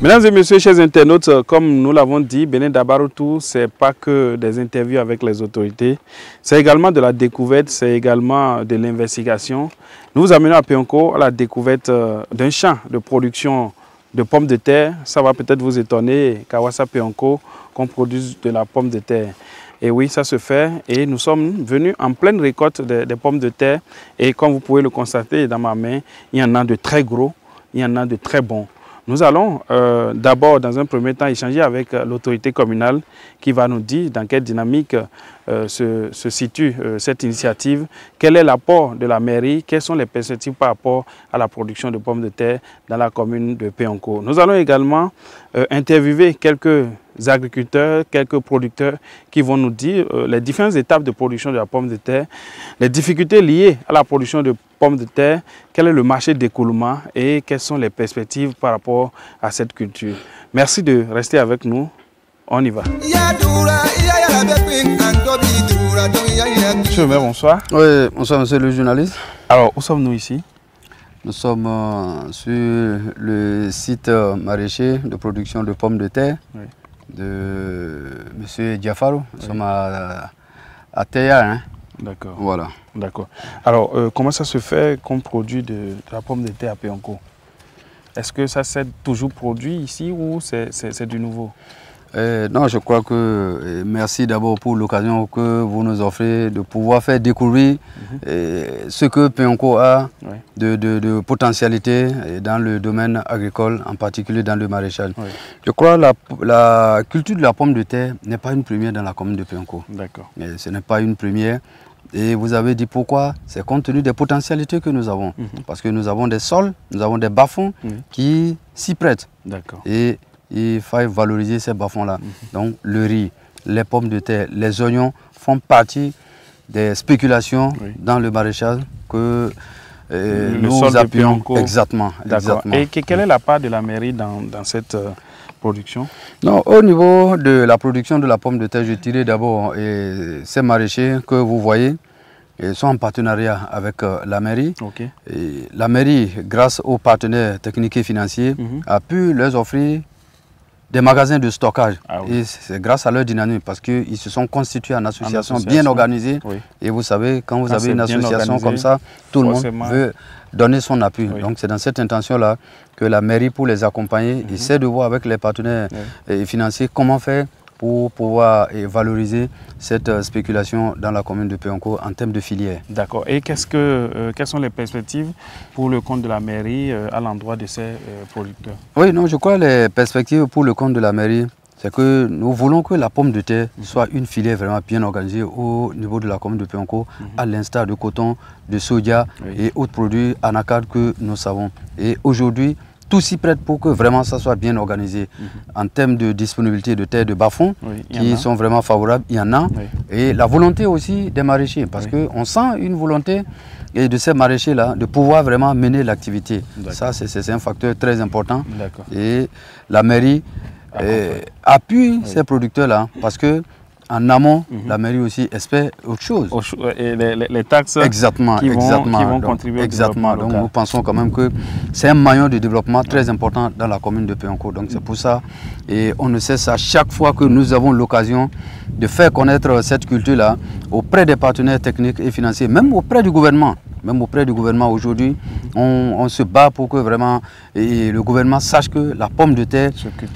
Mesdames et messieurs, chers internautes, comme nous l'avons dit, Bénin Dabaroutou, ce n'est pas que des interviews avec les autorités, c'est également de la découverte, c'est également de l'investigation. Nous vous amenons à Péonko à la découverte d'un champ de production de pommes de terre. Ça va peut-être vous étonner, Kawassa Péonko, qu'on produise de la pomme de terre. Et oui, ça se fait et nous sommes venus en pleine récolte des pommes de terre. Et comme vous pouvez le constater dans ma main, il y en a de très gros, il y en a de très bons. Nous allons d'abord, dans un premier temps, échanger avec l'autorité communale qui va nous dire dans quelle dynamique se situe cette initiative, quel est l'apport de la mairie, quelles sont les perspectives par rapport à la production de pommes de terre dans la commune de Péonko. Nous allons également interviewer quelques agriculteurs, quelques producteurs qui vont nous dire les différentes étapes de production de la pomme de terre, les difficultés liées à la production de pommes de terre, quel est le marché d'écoulement et quelles sont les perspectives par rapport à cette culture. Merci de rester avec nous. On y va. Monsieur le maire, bonsoir. Oui, bonsoir monsieur le journaliste. Alors, où sommes-nous ici? Nous sommes sur le site maraîcher de production de pommes de terre de monsieur Diafaro. Nous sommes à Théa. Hein. D'accord. Voilà. D'accord. Alors, comment ça se fait qu'on produit de la pomme de terre à Péonko? Est-ce que ça s'est toujours produit ici ou c'est du nouveau? Non, je crois que merci d'abord pour l'occasion que vous nous offrez de pouvoir faire découvrir ce que Péonko a de potentialité dans le domaine agricole, en particulier dans le maraîchage. Oui. Je crois que la culture de la pomme de terre n'est pas une première dans la commune de Péonko. D'accord. Ce n'est pas une première. Et vous avez dit pourquoi? C'est compte tenu des potentialités que nous avons. Parce que nous avons des sols, nous avons des bas-fonds qui s'y prêtent. D'accord. Et il faut valoriser ces bas-fonds-là. Donc le riz, les pommes de terre, les oignons font partie des spéculations dans le maraîchage que nous appuyons. Exactement. Et quelle est la part de la mairie dans cette production? Non, au niveau de la production de la pomme de terre, je dirais d'abord ces maraîchers que vous voyez sont en partenariat avec la mairie. Okay. Et la mairie, grâce aux partenaires techniques et financiers, a pu leur offrir des magasins de stockage. Et c'est grâce à leur dynamique parce qu'ils se sont constitués en association bien organisée. Et vous savez, quand vous avez une association comme ça, tout le monde veut donner son appui. Donc c'est dans cette intention-là que la mairie, pour les accompagner, essaie de voir avec les partenaires financiers comment faire pour pouvoir valoriser cette spéculation dans la commune de Péonko en termes de filière. D'accord. Et quelles sont les perspectives pour le compte de la mairie à l'endroit de ces producteurs? Oui, non, je crois que les perspectives pour le compte de la mairie, c'est que nous voulons que la pomme de terre soit une filière vraiment bien organisée au niveau de la commune de Péonko, à l'instar de coton, de soja et autres produits anacardes que nous savons. Et aujourd'hui, tout s'y prête pour que vraiment ça soit bien organisé. En termes de disponibilité de terres de bas-fonds qui sont vraiment favorables, il y en a. Et la volonté aussi des maraîchers, parce qu'on sent une volonté de ces maraîchers-là de pouvoir vraiment mener l'activité. Ça, c'est un facteur très important. Et la mairie appuie ces producteurs-là, parce que en amont, la mairie aussi espère autre chose. Et les taxes qui vont contribuer exactement. Donc nous pensons quand même que c'est un maillon de développement très important dans la commune de Péonko. Donc c'est pour ça, et on ne cesse à chaque fois que nous avons l'occasion de faire connaître cette culture-là auprès des partenaires techniques et financiers, même auprès du gouvernement. Même auprès du gouvernement aujourd'hui, on se bat pour que vraiment le gouvernement sache que la pomme de terre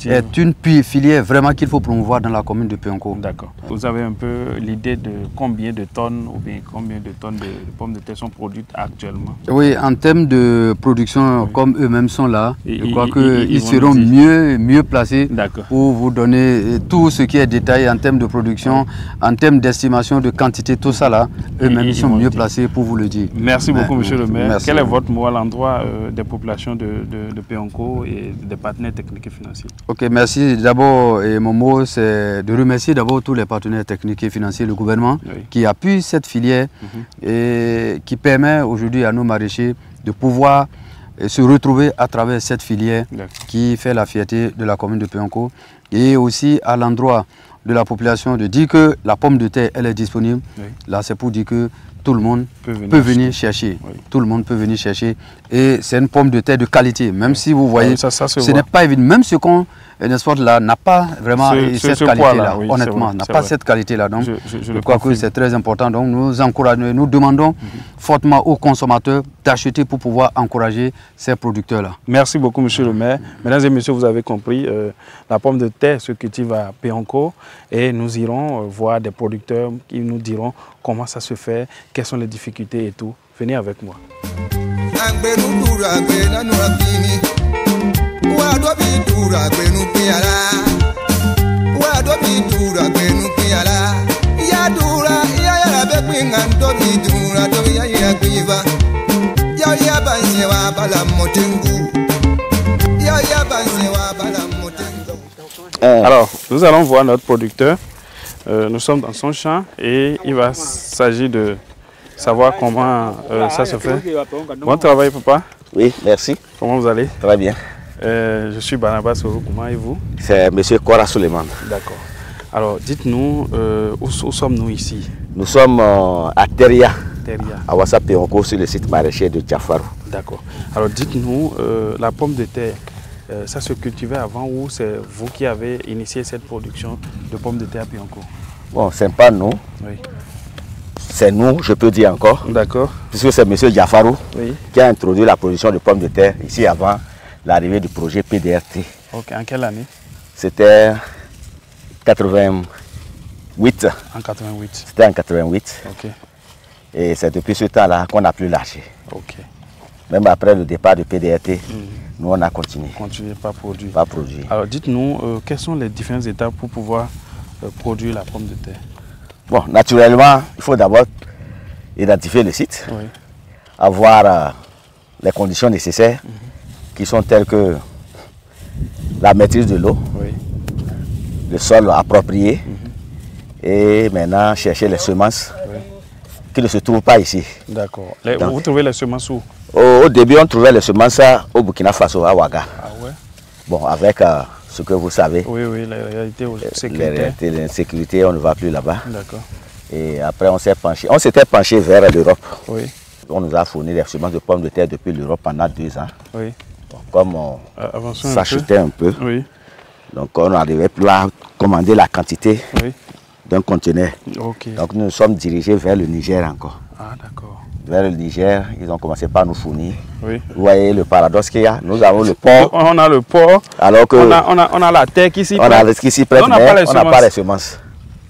est une filière vraiment qu'il faut promouvoir dans la commune de Péonko. D'accord. Vous avez un peu l'idée de combien de tonnes ou bien combien de tonnes de pommes de terre sont produites actuellement? Oui, en termes de production, comme eux-mêmes sont là, je crois qu'ils seront mieux placés pour vous donner tout ce qui est détaillé en termes de production, en termes d'estimation de quantité, tout ça là, eux-mêmes sont mieux placés pour vous le dire. Merci beaucoup, monsieur le maire. Quel est votre mot à l'endroit des populations de Péonko et des partenaires techniques et financiers? Ok, merci. D'abord, mon mot, c'est de remercier d'abord tous les partenaires techniques et financiers, le gouvernement, qui appuie cette filière et qui permet aujourd'hui à nos maraîchers de pouvoir se retrouver à travers cette filière qui fait la fierté de la commune de Péonko. et aussi à l'endroit de la population de dire que la pomme de terre, elle est disponible. Oui. Là, c'est pour dire que tout le monde peut venir chercher. Oui. Tout le monde peut venir chercher. Et c'est une pomme de terre de qualité. Même si vous voyez, ce n'est pas évident. Même ce qu'on exporte là n'a pas vraiment cette qualité-là. Oui, honnêtement, n'a pas cette qualité-là. Donc, je crois que c'est très important. Donc, nous encourageons, nous demandons fortement aux consommateurs d'acheter pour pouvoir encourager ces producteurs-là. Merci beaucoup, monsieur le maire. Mesdames et messieurs, vous avez compris, la pomme de terre se cultive à Péancourt et nous irons voir des producteurs qui nous diront comment ça se fait, quelles sont les difficultés et tout. Venez avec moi. Alors, nous allons voir notre producteur. Nous sommes dans son champ et il va s'agir de savoir comment ça se fait. Bon travail, papa. Oui, merci. Comment vous allez? Très bien. Je suis Barnabas Orokouma et vous? C'est M. Kora Suleiman. D'accord. Alors, dites-nous, où sommes-nous ici? Nous sommes à Teria, à Ouassa Péancourt, sur le site maraîcher de Diafarou. D'accord. Alors, dites-nous, la pomme de terre, ça se cultivait avant ou c'est vous qui avez initié cette production de pommes de terre à Péancourt? Bon, ce n'est pas nous. Oui. C'est nous, je peux dire encore. D'accord. Puisque c'est M. Diafarou qui a introduit la production de pommes de terre ici avant l'arrivée du projet PDRT. Ok, en quelle année? C'était 88. En 88. C'était en 88. Ok. Et c'est depuis ce temps-là qu'on n'a plus lâché. Ok. Même après le départ du PDRT, nous on a continué. Continuer, pas produire. Pas produire. Alors dites-nous, quelles sont les différentes étapes pour pouvoir produire la pomme de terre? Bon, naturellement, il faut d'abord identifier le site, avoir les conditions nécessaires qui sont telles que la maîtrise de l'eau, le sol approprié et maintenant chercher les semences qui ne se trouvent pas ici. D'accord. Vous trouvez les semences où? Au début, on trouvait les semences au Burkina Faso, à Ouaga. Ah ouais? Bon, avec ce que vous savez. Oui, la réalité sécurité. Les sécurités, on ne va plus là-bas. D'accord. Et après, on s'était penché vers l'Europe. Oui. On nous a fourni des semences de pommes de terre depuis l'Europe pendant 2 ans. Oui. Bon, comme on s'achetait un peu, donc on n'arrivait plus à commander la quantité d'un conteneur. Okay. Donc nous nous sommes dirigés vers le Niger encore. Ah, d'accord. Vers le Niger, ils ont commencé par nous fournir. Oui. Vous voyez le paradoxe qu'il y a. Nous avons le port. On a le port. Alors que on a la terre qui s'y prête. On a ce qui s'y prête, mais on n'a pas les semences.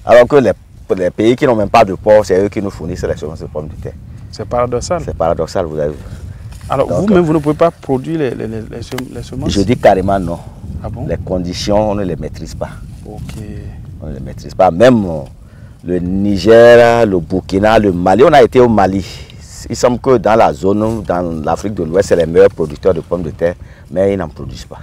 Alors que les pays qui n'ont même pas de port, c'est eux qui nous fournissent les semences de pommes de terre. C'est paradoxal. C'est paradoxal, vous avez vu. Alors vous-même, vous ne pouvez pas produire les semences? Je dis carrément non. Ah bon? Les conditions, on ne les maîtrise pas. Ok. On ne les maîtrise pas. Même le Niger, le Burkina, le Mali, on a été au Mali. Il semble que dans la zone, dans l'Afrique de l'Ouest, c'est les meilleurs producteurs de pommes de terre, mais ils n'en produisent pas.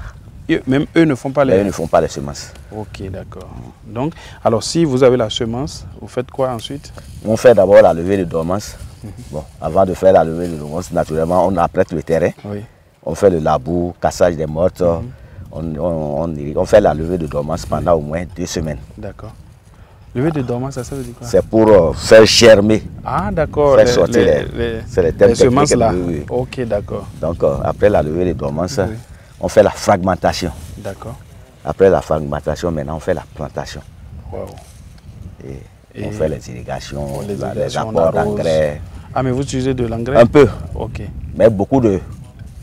Même eux ne font pas les... Eux ne font pas les semences. Ok, d'accord. Donc, alors si vous avez la semence, vous faites quoi ensuite? On fait d'abord la levée de dormance. Bon, avant de faire la levée de dormance, naturellement, on apprête le terrain. Oui. On fait le labour, cassage des mortes. On fait la levée de dormance pendant au moins 2 semaines. D'accord. Levée de dormance, ça veut dire quoi? C'est pour faire germer. Ah, d'accord. Faire sortir les semences là. Oui. Ok, d'accord. Donc, après la levée de dormance, on fait la fragmentation. D'accord. Après la fragmentation, maintenant, on fait la plantation. Wow. Et on fait les irrigations, les apports d'engrais. Ah, mais vous utilisez de l'engrais? Un peu. Ok. Mais beaucoup de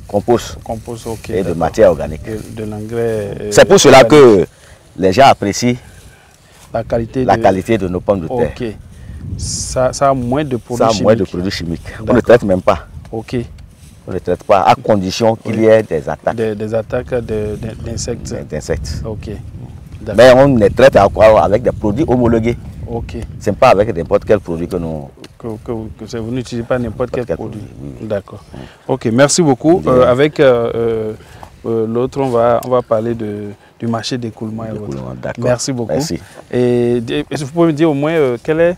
compost. Compost, ok. Et de matière organique. De l'engrais. C'est pour cela que les gens apprécient la qualité de nos pommes de terre. Ok. Ça a moins de produits chimiques. Ça a moins de produits chimiques. On ne traite même pas. Ok. On ne traite pas à condition qu'il y ait des attaques. Des attaques d'insectes. D'insectes. Ok. Mais on les traite avec des produits homologués. Ok. Ce n'est pas avec n'importe quel produit que nous... Vous n'utilisez pas n'importe quel produit. D'accord. Ok, merci beaucoup. Avec l'autre, on va parler du marché d'écoulement. Merci beaucoup. Merci. Et vous pouvez me dire au moins quelle est,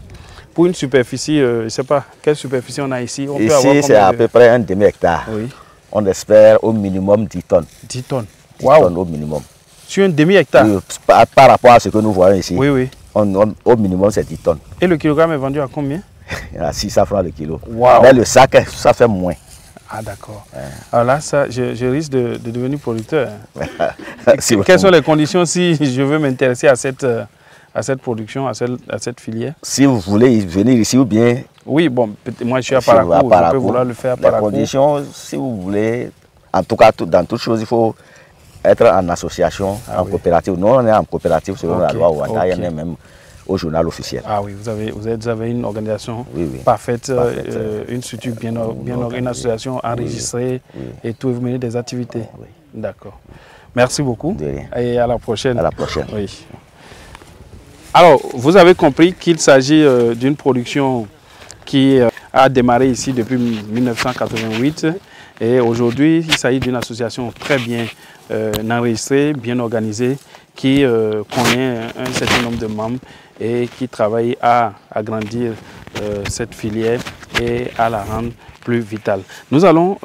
pour une superficie, je ne sais pas, quelle superficie on a ici? Ici, c'est à peu près un demi-hectare. Oui. On espère au minimum 10 tonnes. 10 tonnes. 10 tonnes au minimum. Sur un demi-hectare? Oui, par rapport à ce que nous voyons ici. Oui, oui. Au minimum, c'est 10 tonnes. Et le kilogramme est vendu à combien? À 600 francs le kilo. Wow. Mais le sac, ça fait moins. Ah, d'accord. Ouais. Alors là, ça, je risque de devenir producteur. Quelles sont les conditions si je veux m'intéresser à cette production, à cette filière? Si vous voulez venir ici ou bien... Oui, bon, moi je suis à Parakou, je peux vouloir le faire à Parakou. Les conditions, si vous voulez, en tout cas, dans toutes choses, il faut être en association, en coopérative. Nous, on est en coopérative selon la loi Ouattara, il y en a même au journal officiel. Ah oui, vous avez une organisation parfaite, une structure bien organisée, une association enregistrée et tout, vous menez des activités. Oui. D'accord. Merci beaucoup et à la prochaine. À la prochaine. Oui. Alors, vous avez compris qu'il s'agit d'une production qui a démarré ici depuis 1988 et aujourd'hui, il s'agit d'une association très bien enregistrée, bien organisée, qui connaît un certain nombre de membres et qui travaille à agrandir cette filière et à la rendre plus vitale. Nous allons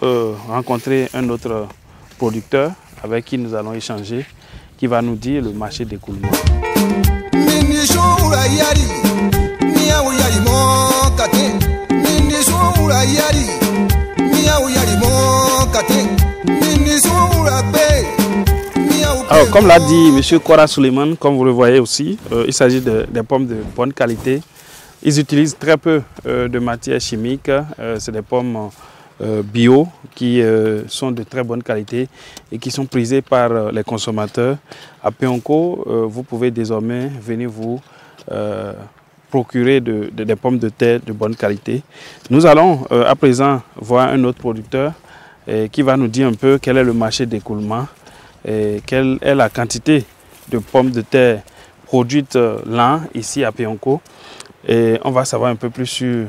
rencontrer un autre producteur avec qui nous allons échanger, qui va nous dire le marché d'écoulement. Alors, comme l'a dit M. Kora Suleiman, comme vous le voyez aussi, il s'agit des pommes de bonne qualité. Ils utilisent très peu de matières chimiques. C'est des pommes bio qui sont de très bonne qualité et qui sont prisées par les consommateurs. À Péonco, vous pouvez désormais venir vous procurer des pommes de terre de bonne qualité. Nous allons à présent voir un autre producteur qui va nous dire un peu quel est le marché d'écoulement et quelle est la quantité de pommes de terre produites l'an ici à Péonco. Et on va savoir un peu plus sur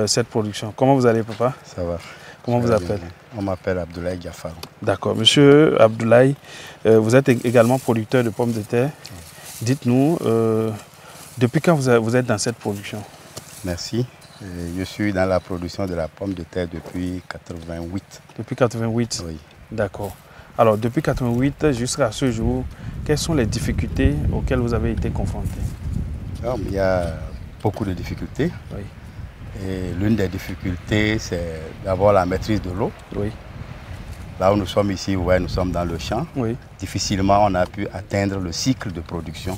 cette production. Comment vous allez, papa? Ça va. Comment vous appelez? On m'appelle Abdoulaye Diafar. D'accord. Monsieur Abdoulaye, vous êtes également producteur de pommes de terre. Dites-nous, depuis quand vous êtes dans cette production? Merci. Je suis dans la production de la pomme de terre depuis 88. Depuis 88? Oui. D'accord. Alors, depuis 88 jusqu'à ce jour, quelles sont les difficultés auxquelles vous avez été confrontés? Il y a beaucoup de difficultés. Oui. Et l'une des difficultés, c'est d'avoir la maîtrise de l'eau. Oui. Là où nous sommes ici, ouais, nous sommes dans le champ. Oui. Difficilement, on a pu atteindre le cycle de production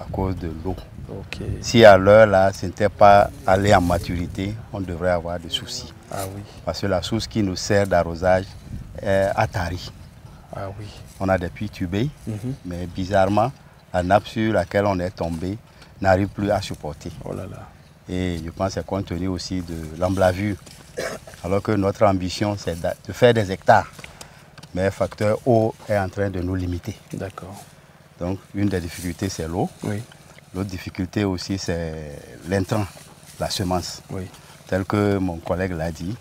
à cause de l'eau. Okay. Si à l'heure là, ce n'était pas allé en maturité, on devrait avoir des soucis. Ah oui. Parce que la source qui nous sert d'arrosage est à Tari. Ah oui. On a des puits tubés, mais bizarrement, la nappe sur laquelle on est tombé n'arrive plus à supporter. Oh là là. Et je pense que c'est compte tenu aussi de l'emblavure. Alors que notre ambition, c'est de faire des hectares. Mais le facteur eau est en train de nous limiter. D'accord. Donc, une des difficultés, c'est l'eau. Oui. L'autre difficulté aussi, c'est l'intrant, la semence. Oui. Tel que mon collègue l'a dit.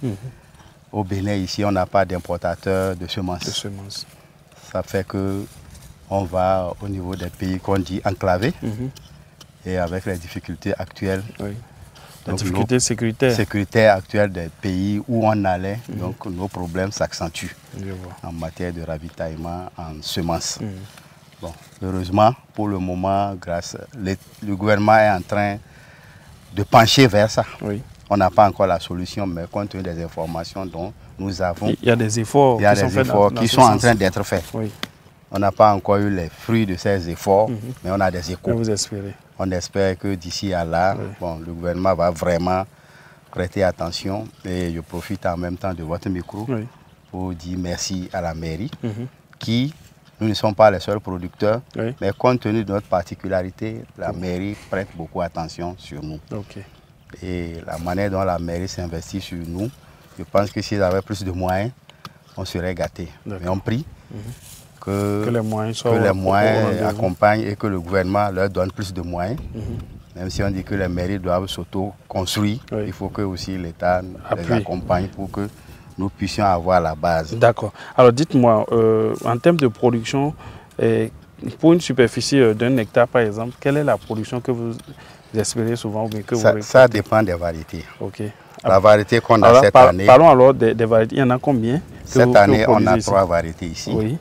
Au Bénin, ici, on n'a pas d'importateur de semences. Ça fait qu'on va au niveau des pays qu'on dit enclavés. Et avec les difficultés actuelles, les difficultés sécuritaires actuelles des pays où on allait, donc nos problèmes s'accentuent en matière de ravitaillement en semences. Bon, heureusement, pour le moment, le gouvernement est en train de pencher vers ça. Oui. On n'a pas encore la solution, mais compte tenu des informations dont nous avons, il y a des efforts qui sont en train d'être faits. Oui. On n'a pas encore eu les fruits de ces efforts, mais on a des échos. Vous espérez? On espère que d'ici à là, le gouvernement va vraiment prêter attention. Et je profite en même temps de votre micro pour dire merci à la mairie, qui, nous ne sommes pas les seuls producteurs, mais compte tenu de notre particularité, la mairie prête beaucoup attention sur nous. Et la manière dont la mairie s'investit sur nous, je pense que s'ils avaient plus de moyens, on serait gâtés. Mais on prie que les moyens accompagnent et que le gouvernement leur donne plus de moyens. Même si on dit que les mairies doivent s'auto-construire, il faut que aussi l'État les accompagne pour que nous puissions avoir la base. D'accord. Alors dites-moi, en termes de production, pour une superficie d'un hectare par exemple, quelle est la production que vous espérez souvent que ça dépend des variétés. Okay. La variété qu'on a cette année... Parlons alors des variétés. Il y en a combien? Cette année, on a 3 variétés ici. Oui.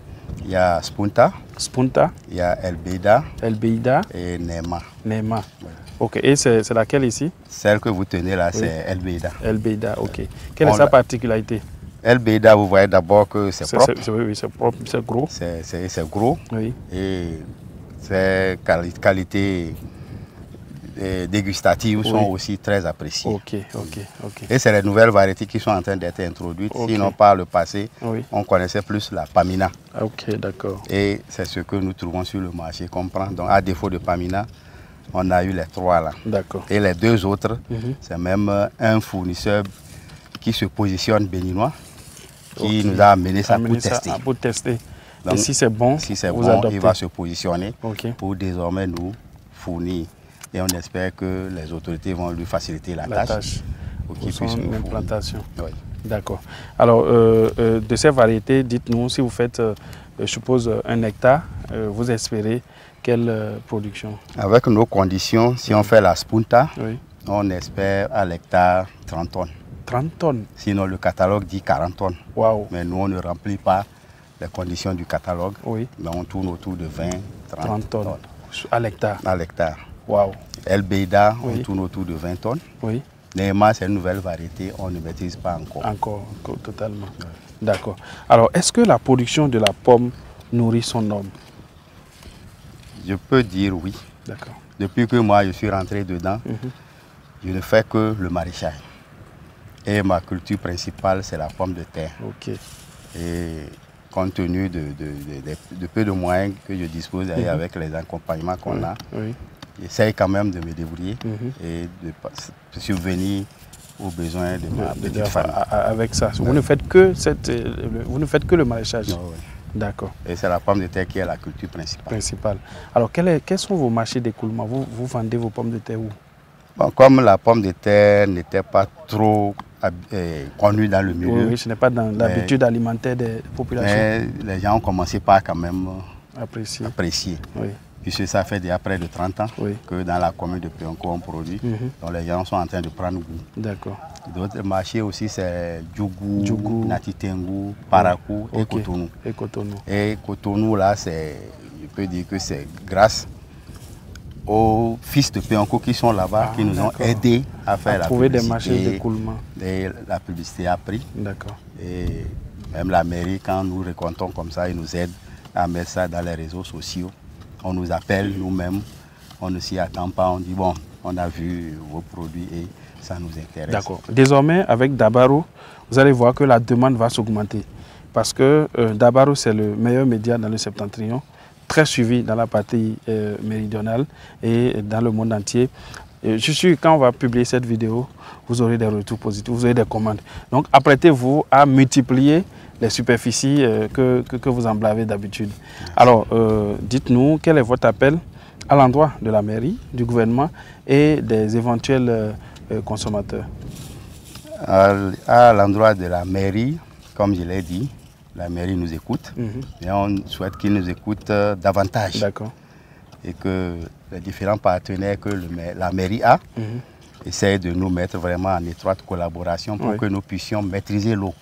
Il y a Spunta, Spunta. Il y a El Beida. El Beida. Et Nema. Nema. Ouais. Ok. Et c'est laquelle ici? Celle que vous tenez là, c'est El Beida. El Beida, ok. Quelle est sa particularité? El Beida, vous voyez d'abord que c'est propre. Oui, c'est propre, c'est gros. C'est gros. Oui. Et ses qualités dégustatives sont aussi très appréciées. Ok. Et c'est les nouvelles variétés qui sont en train d'être introduites. Sinon, par le passé, on connaissait plus la Pamina. Ok, d'accord. Et c'est ce que nous trouvons sur le marché qu'on prend. Donc, à défaut de Pamina, on a eu les 3 là. D'accord. Et les 2 autres, c'est même un fournisseur qui se positionne béninois, qui nous a amené ça pour tester. Donc, et si c'est bon, il va se positionner pour désormais nous fournir. Et on espère que les autorités vont lui faciliter la tâche pour qu'il puisse nous l'implantation. Oui. D'accord. Alors, de ces variétés, dites-nous, si vous faites, je suppose, 1 hectare, vous espérez quelle production? Avec nos conditions, si on fait la Spunta, on espère à l'hectare 30 tonnes. 30 tonnes? Sinon, le catalogue dit 40 tonnes. Wow. Mais nous, on ne remplit pas les conditions du catalogue. Oui. Mais on tourne autour de 20-30 tonnes. À l'hectare? À l'hectare. Wow. El Beida, on tourne autour de 20 tonnes. Oui. Nema, c'est une nouvelle variété, on ne maîtrise pas encore. Encore totalement. Oui. D'accord. Alors, est-ce que la production de la pomme nourrit son homme? Je peux dire oui. D'accord. Depuis que moi je suis rentré dedans, je ne fais que le maraîchage. Et ma culture principale, c'est la pomme de terre. Ok. Et compte tenu de peu de moyens que je dispose avec les accompagnements qu'on a, j'essaye quand même de me débrouiller et de subvenir aux besoins de ma petite famille. Avec ça, vous ne faites que le maraîchage. D'accord. Et c'est la pomme de terre qui est la culture principale. Alors, quels sont vos marchés d'écoulement? Vous vendez vos pommes de terre où? Bon, comme la pomme de terre n'était pas trop connue dans le milieu. Oui, ce n'est pas dans l'habitude alimentaire des populations. Mais les gens ont commencé par quand même apprécier. Oui. Puisque ça fait déjà près de 30 ans que dans la commune de Pionko on produit. Donc les gens sont en train de prendre goût. D'accord. D'autres marchés aussi, c'est Djougou, Natitengu, Parakou et Cotonou. Et Cotonou, là, je peux dire que c'est grâce aux fils de Pionko qui sont là-bas, qui nous ont aidés à faire la publicité. Des marchés d'écoulement. Et la publicité a pris. D'accord. Et même la mairie, quand nous récoltons comme ça, ils nous aident à mettre ça dans les réseaux sociaux. On nous appelle nous-mêmes, on ne s'y attend pas, on dit bon, on a vu vos produits et ça nous intéresse. D'accord. Désormais, avec Dabaro, vous allez voir que la demande va s'augmenter. Parce que Dabaro, c'est le meilleur média dans le septentrion, très suivi dans la partie méridionale et dans le monde entier. Et je suis sûr que quand on va publier cette vidéo, vous aurez des retours positifs, vous aurez des commandes. Donc, apprêtez-vous à multiplier les superficies que vous emblavez d'habitude. Alors, dites-nous, quel est votre appel à l'endroit de la mairie, du gouvernement et des éventuels consommateurs? À l'endroit de la mairie, comme je l'ai dit, la mairie nous écoute et on souhaite qu'ils nous écoutent davantage. D'accord. Et que les différents partenaires que la mairie a essayent de nous mettre vraiment en étroite collaboration pour que nous puissions maîtriser l'eau.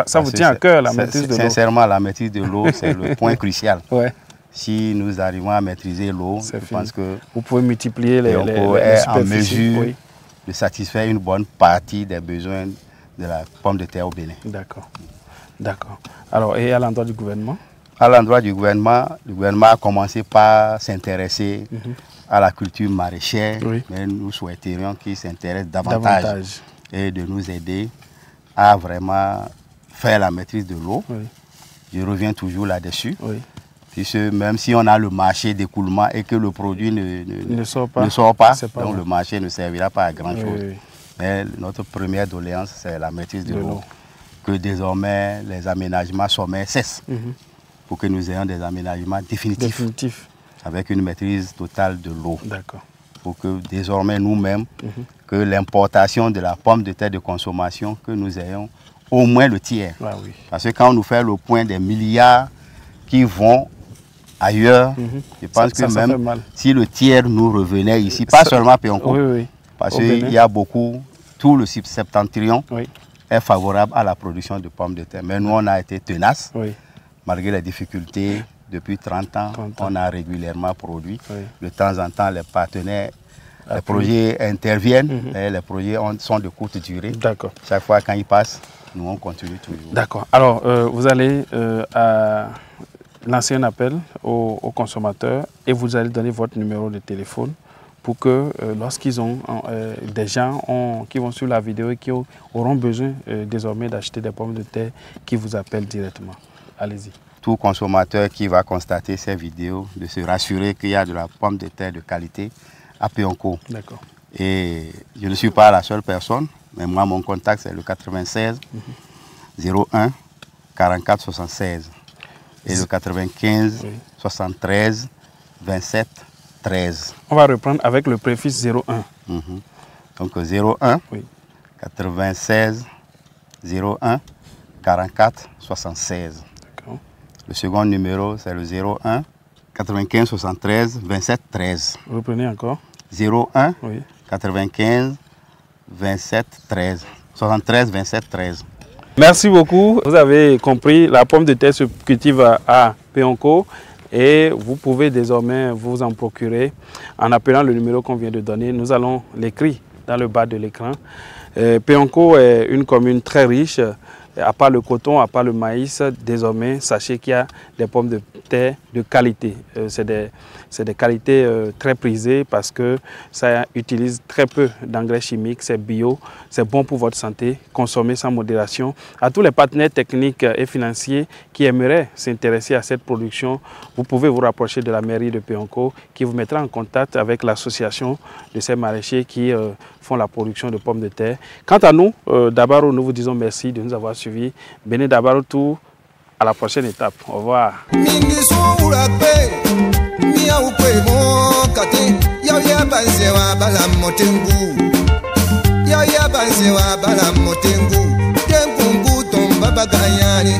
Ça vous tient à cœur, la maîtrise de l'eau? Sincèrement, la maîtrise de l'eau, c'est le point crucial. Si nous arrivons à maîtriser l'eau, je pense que vous pouvez multiplier les superficies. En mesure de satisfaire une bonne partie des besoins de la pomme de terre au Bénin. D'accord. D'accord. Alors, et à l'endroit du gouvernement? À l'endroit du gouvernement, le gouvernement a commencé par s'intéresser à la culture maraîchère, mais nous souhaiterions qu'il s'intéresse davantage et de nous aider à vraiment faire la maîtrise de l'eau. Je reviens toujours là-dessus. Puisque même si on a le marché d'écoulement et que le produit ne sort pas, donc le marché ne servira pas à grand-chose. Mais notre première doléance, c'est la maîtrise de l'eau. Que désormais, les aménagements sommaires cessent pour que nous ayons des aménagements définitifs. Avec une maîtrise totale de l'eau. D'accord. Pour que désormais nous-mêmes, que l'importation de la pomme de terre de consommation, que nous ayons au moins le tiers. Parce que quand on nous fait le point des milliards qui vont ailleurs, je pense que même si le tiers nous revenait ici, pas seulement à Pionko, parce qu'il y a beaucoup, tout le septentrion est favorable à la production de pommes de terre. Mais nous, on a été tenaces, malgré les difficultés depuis 30 ans, on a régulièrement produit. Oui. De temps en temps, les partenaires, les projets interviennent, et les projets sont de courte durée. D'accord. Chaque fois quand ils passent, nous on continue toujours. D'accord. Alors, vous allez lancer un appel aux consommateurs et vous allez donner votre numéro de téléphone pour que lorsqu'ils ont des gens qui vont sur la vidéo et qui auront besoin désormais d'acheter des pommes de terre, qui vous appellent directement. Allez-y. Tout consommateur qui va constater ces vidéos, de se rassurer qu'il y a de la pomme de terre de qualité à Péonco. D'accord. Et je ne suis pas la seule personne, mais moi, mon contact, c'est le 96 01 44 76 et le 95 73 27 13. On va reprendre avec le préfixe 01. Donc 01 96 01 44 76. Le second numéro, c'est le 01 95 73 27 13. Reprenez encore. 01 95 27 13. 73 27 13. Merci beaucoup. Vous avez compris, la pomme de terre se cultive à Péonco et vous pouvez désormais vous en procurer en appelant le numéro qu'on vient de donner. Nous allons l'écrire dans le bas de l'écran. Péonco est une commune très riche. À part le coton, à part le maïs, désormais, sachez qu'il y a des pommes de terre de qualité. C'est des qualités très prisées parce que ça utilise très peu d'engrais chimiques, c'est bio, c'est bon pour votre santé, consommez sans modération. À tous les partenaires techniques et financiers qui aimeraient s'intéresser à cette production, vous pouvez vous rapprocher de la mairie de Péonco qui vous mettra en contact avec l'association de ces maraîchers qui font la production de pommes de terre. Quant à nous, Dabaro, nous vous disons merci de nous avoir suivis. Béné Dabaro, tout à la prochaine étape. Au revoir. Ya bansewa bala motengu, tenkungu tomba bagayani.